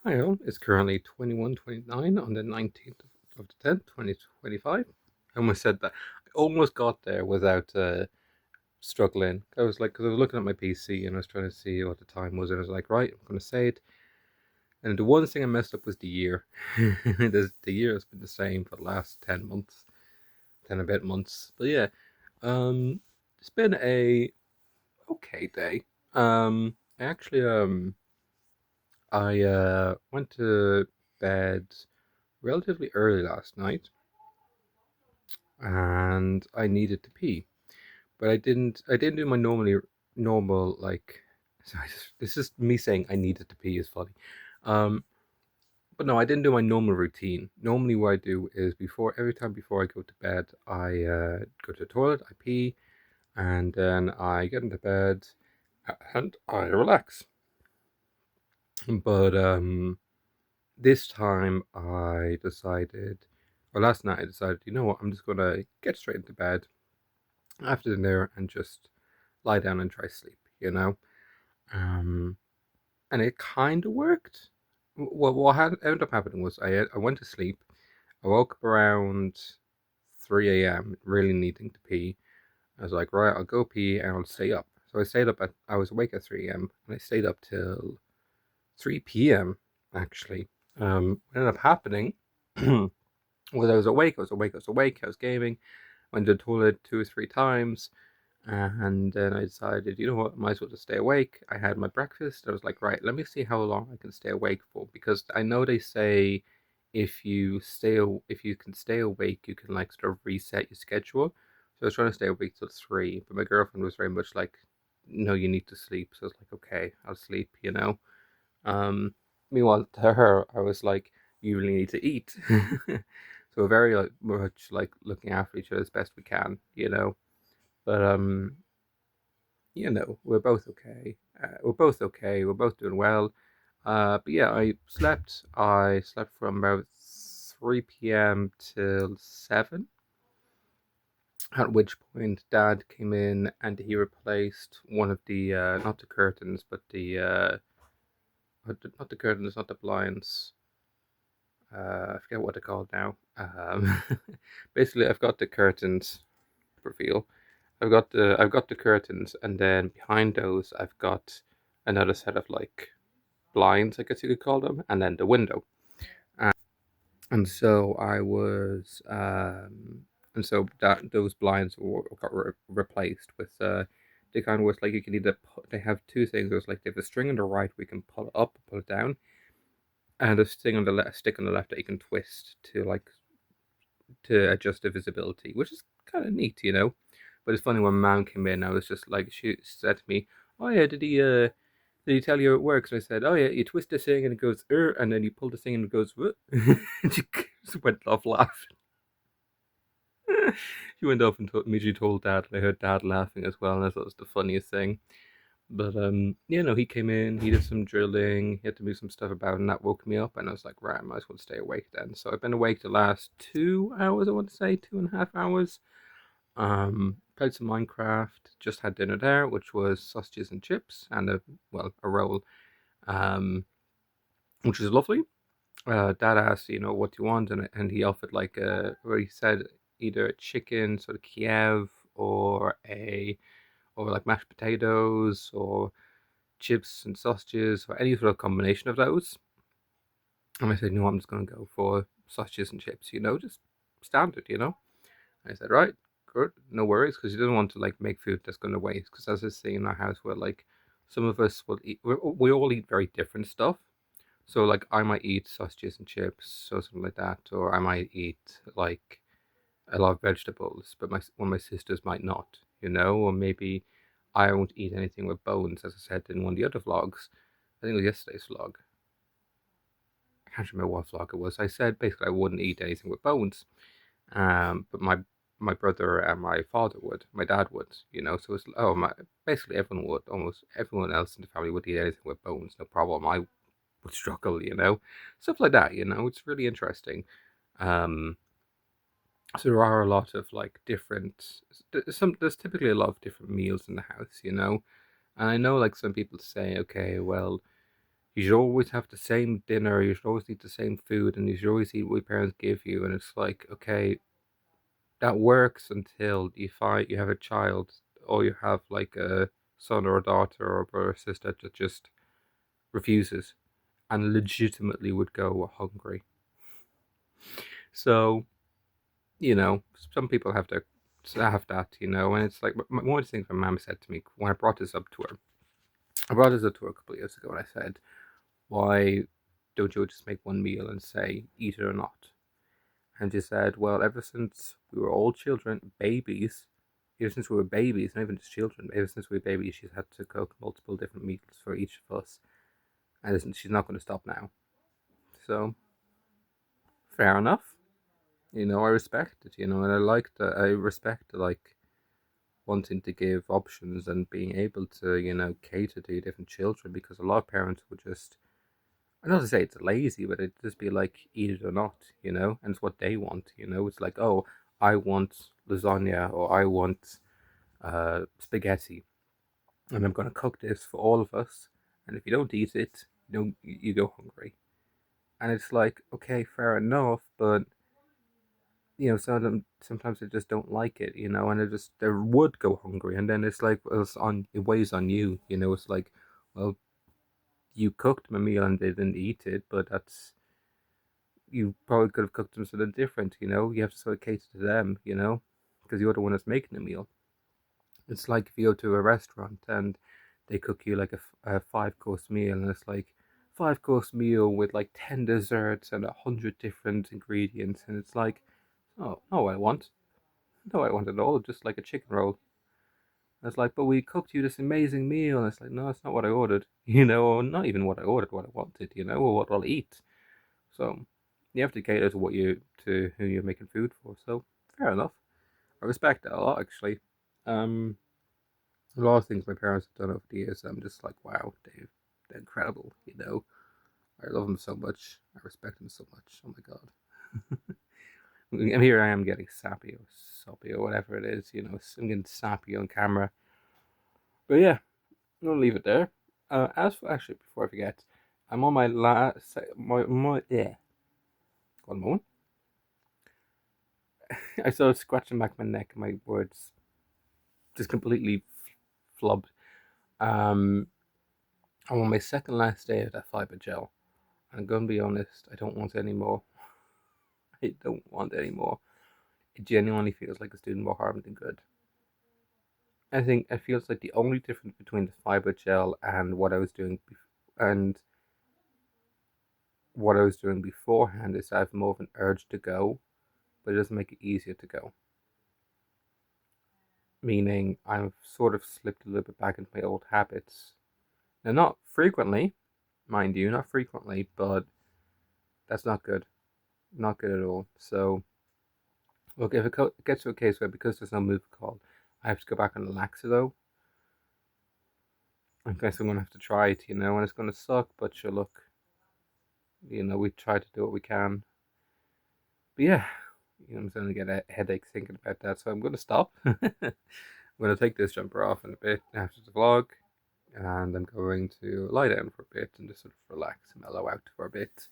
Hi all, it's currently 21:29 on the 19th of the 10th, 2025. I almost said that. I almost got there without struggling. I was like, because I was looking at my PC and I was trying to see what the time was, and I was like, right, I'm going to say it. And the one thing I messed up was the year. The year has been the same for the last 10 months, 10 a bit months. But yeah, it's been a okay day. I went to bed relatively early last night, and I needed to pee, but I didn't do my normal like. Sorry, this is me saying I needed to pee is funny. Um, but no, I didn't do my normal routine. Normally, what I do is every time before I go to bed, I go to the toilet, I pee, and then I get into bed and I relax. But this time I decided, or last night I decided, you know what, I'm just gonna get straight into bed after dinner and just lie down and try sleep, you know? Um, and it kind of worked. Ended up happening was I went to sleep. I woke up around 3 a.m., really needing to pee. I was like, right, I'll go pee and I'll stay up. So I was awake at 3 a.m. and I stayed up till 3 p.m. actually. What ended up happening was I was gaming, went to the toilet 2 or 3 times, and then I decided, you know what, I might as well just stay awake. I had my breakfast. I was like, right, let me see how long I can stay awake for, because I know they say if you can stay awake, you can like sort of reset your schedule. So I was trying to stay awake till 3, but my girlfriend was very much like, no, you need to sleep. So I was like, okay, I'll sleep, you know. Um, Meanwhile, to her, I was like, you really need to eat. So we're very like much like looking after each other as best we can, you know. But we're both okay. We're both okay. We're both doing well. But yeah, I slept from about 3 p.m. till 7. At which point, Dad came in and he replaced one of the not the curtains, but the not the curtains, not the blinds. I forget what they're called now. Basically, I've got the curtains reveal. I've got the curtains, and then behind those, I've got another set of like blinds, I guess you could call them, and then the window. And, and so I was, and so that those blinds got replaced with they kind of was like you can either they have two things. There's like they have a string on the right we can pull it up, pull it down, and a stick on the left that you can twist to adjust the visibility, which is kind of neat, you know. But it's funny when Mom came in, I was just like, she said to me, "Oh yeah, did he tell you how it works?" And I said, "Oh yeah, you twist this thing and it goes and then you pull the thing and it goes what?" And she just went off laughing. She went off and immediately told Dad, and I heard Dad laughing as well, and I thought it was the funniest thing. But he came in, he did some drilling, he had to move some stuff about, and that woke me up, and I was like, right, I might as well stay awake then. So I've been awake the last 2 hours, I want to say, 2.5 hours. Played some Minecraft, just had dinner there, which was sausages and chips and a roll, um, which was lovely. Dad asked, what do you want, and he offered where he said either a chicken sort of Kiev or like mashed potatoes or chips and sausages or any sort of combination of those. And I said, no, I'm just going to go for sausages and chips, just standard, And I said, right, good, no worries, because he doesn't want to like make food that's going to waste. Because as I say in our house, where like some of us will eat, we all eat very different stuff. So like I might eat sausages and chips or something like that, or I might eat like I love vegetables, but one of my sisters might not, or maybe I won't eat anything with bones, as I said in one of the other vlogs. I think it was yesterday's vlog. I can't remember what vlog it was. I said basically I wouldn't eat anything with bones. But my brother and my father would, my dad would, So it's basically everyone would, almost everyone else in the family would eat anything with bones, no problem. I would struggle, stuff like that. It's really interesting. Um, so there are a lot of like different. There's typically a lot of different meals in the house, And I know like some people say, okay, well, You should always have the same dinner, you should always eat the same food, and you should always eat what your parents give you. And it's like, okay, that works until you find you have a child, or you have like a son or a daughter or a brother or sister that just refuses and legitimately would go hungry. So, some people have that, and it's like one of the things my mom said to me when I brought this up to her. I brought this up to her a couple of years ago, and I said, "Why don't you just make one meal and say eat it or not?" And she said, "Well, ever since we were all children, babies, ever since we were babies, not even just children, ever since we were babies, she's had to cook multiple different meals for each of us, and she's not going to stop now." So fair enough. I respect it, and I respect like wanting to give options and being able to, cater to different children, because a lot of parents would just, I don't to say it's lazy, but it'd just be like eat it or not, and it's what they want, it's like, oh, I want lasagna, or I want spaghetti, and I'm gonna cook this for all of us, and if you don't eat it, you go hungry. And it's like, okay, fair enough, but some of them sometimes they just don't like it, and they would go hungry, and then it's like, well, it weighs on you, it's like, well, you cooked them a meal and they didn't eat it, but you probably could have cooked them something different, you have to sort of cater to them, because you're the one that's making the meal. It's like if you go to a restaurant and they cook you like a 5 course meal, and it's like 5 course meal with like 10 desserts and 100 different ingredients, and it's like, oh, no, I want. No, I want it all, just like a chicken roll. And it's like, but we cooked you this amazing meal. And it's like, no, it's not what I ordered, or not even what I ordered, what I wanted, or what I'll eat. So you have to cater to who you're making food for. So fair enough. I respect that a lot, actually. Um, a lot of things my parents have done over the years, I'm just like, wow, they're incredible. I love them so much. I respect them so much. Oh my god. And here I am getting sappy or soppy or whatever it is. I'm getting sappy on camera. But yeah, I'm gonna leave it there. As for actually, before I forget, I'm on my last my yeah. One moment. I started scratching back my neck, and my words just completely flubbed. Um, I'm on my second last day of that fiber gel. And I'm gonna be honest, I don't want any more. I don't want any more. It genuinely feels like it's doing more harm than good. I think it feels like the only difference between the fiber gel and and what I was doing beforehand is I have more of an urge to go, but it doesn't make it easier to go. Meaning I've sort of slipped a little bit back into my old habits. Now, not frequently, mind you, not frequently, but that's not good. Not good at all. So, look, if it gets to a case where, because there's no move call, I have to go back on the Laxado, I guess I'm going to have to try it, and it's going to suck, but sure, look, we try to do what we can. But yeah, I'm starting to get a headache thinking about that, so I'm going to stop. I'm going to take this jumper off in a bit after the vlog, and I'm going to lie down for a bit and just sort of relax and mellow out for a bit.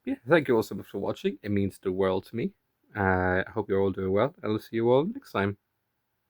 But yeah, thank you all so much for watching. It means the world to me. I hope you're all doing well, and I'll see you all next time.